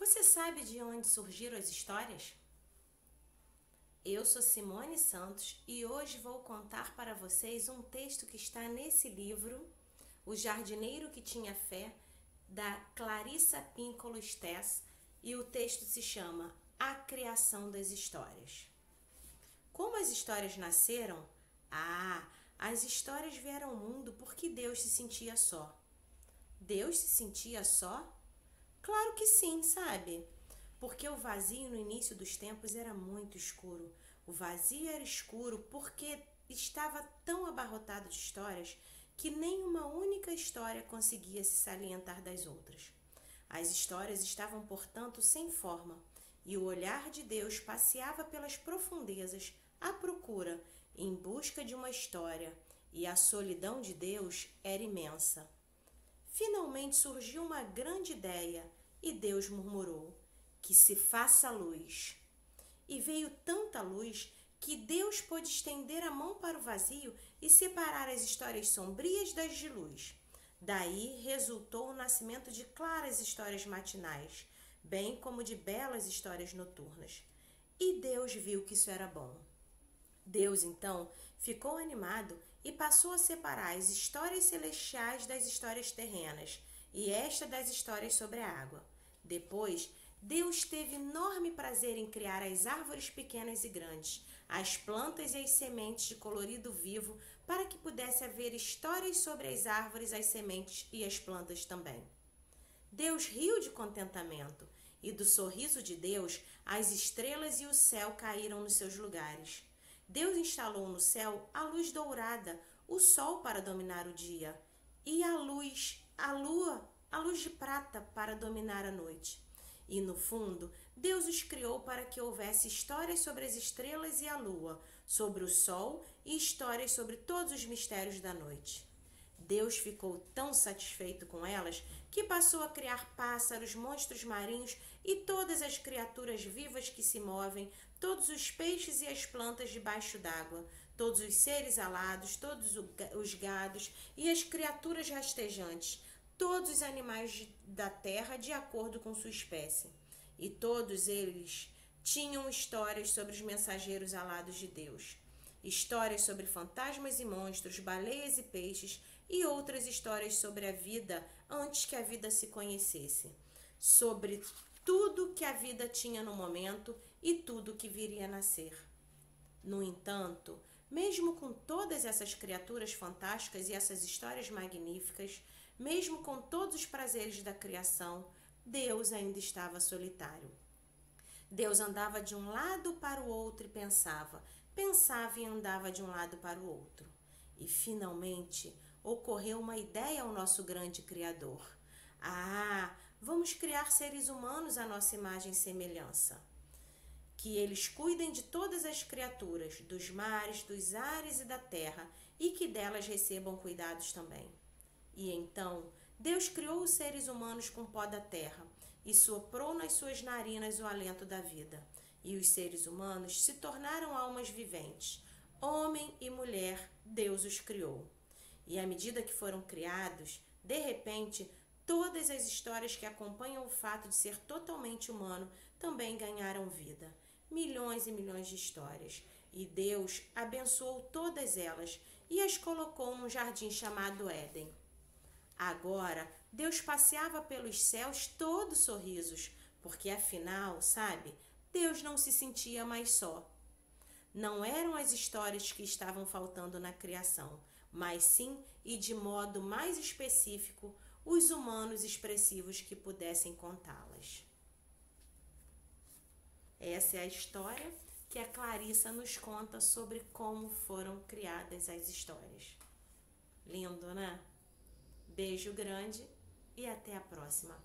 Você sabe de onde surgiram as histórias? Eu sou Simone Santos e hoje vou contar para vocês um texto que está nesse livro, O Jardineiro que Tinha Fé, da Clarissa Pinkola Estés, e o texto se chama A Criação das Histórias. Como as histórias nasceram? As histórias vieram ao mundo porque Deus se sentia só. Deus se sentia só? Claro que sim, sabe? Porque o vazio no início dos tempos era muito escuro. O vazio era escuro porque estava tão abarrotado de histórias que nenhuma única história conseguia se salientar das outras. As histórias estavam, portanto, sem forma, e o olhar de Deus passeava pelas profundezas à procura, em busca de uma história, e a solidão de Deus era imensa. Finalmente surgiu uma grande ideia e Deus murmurou: que se faça luz. E veio tanta luz que Deus pôde estender a mão para o vazio e separar as histórias sombrias das de luz. Daí resultou o nascimento de claras histórias matinais, bem como de belas histórias noturnas. E Deus viu que isso era bom. Deus, então, ficou animado e passou a separar as histórias celestiais das histórias terrenas e esta das histórias sobre a água. Depois, Deus teve enorme prazer em criar as árvores pequenas e grandes, as plantas e as sementes de colorido vivo, para que pudesse haver histórias sobre as árvores, as sementes e as plantas também. Deus riu de contentamento, e do sorriso de Deus, as estrelas e o céu caíram nos seus lugares. Deus instalou no céu a luz dourada, o sol para dominar o dia, e a lua, a luz de prata para dominar a noite. E no fundo, Deus os criou para que houvesse histórias sobre as estrelas e a lua, sobre o sol e histórias sobre todos os mistérios da noite. Deus ficou tão satisfeito com elas que passou a criar pássaros, monstros marinhos e todas as criaturas vivas que se movem, todos os peixes e as plantas debaixo d'água, todos os seres alados, todos os gados e as criaturas rastejantes, todos os animais da terra de acordo com sua espécie. E todos eles tinham histórias sobre os mensageiros alados de Deus. Histórias sobre fantasmas e monstros, baleias e peixes, e outras histórias sobre a vida antes que a vida se conhecesse. Sobre tudo que a vida tinha no momento e tudo que viria a nascer. No entanto, mesmo com todas essas criaturas fantásticas e essas histórias magníficas, mesmo com todos os prazeres da criação, Deus ainda estava solitário. Deus andava de um lado para o outro e pensava e andava de um lado para o outro. E finalmente ocorreu uma ideia ao nosso grande Criador. Vamos criar seres humanos à nossa imagem e semelhança. Que eles cuidem de todas as criaturas, dos mares, dos ares e da terra, e que delas recebam cuidados também. E então, Deus criou os seres humanos com pó da terra e soprou nas suas narinas o alento da vida. E os seres humanos se tornaram almas viventes. Homem e mulher, Deus os criou. E à medida que foram criados, de repente, todas as histórias que acompanham o fato de ser totalmente humano também ganharam vida. Milhões e milhões de histórias. E Deus abençoou todas elas e as colocou num jardim chamado Éden. Agora, Deus passeava pelos céus todo sorrisos, porque afinal, sabe, Deus não se sentia mais só. Não eram as histórias que estavam faltando na criação, mas sim, e de modo mais específico, os humanos expressivos que pudessem contá-las. Essa é a história que a Clarissa nos conta sobre como foram criadas as histórias. Lindo, né? Beijo grande e até a próxima.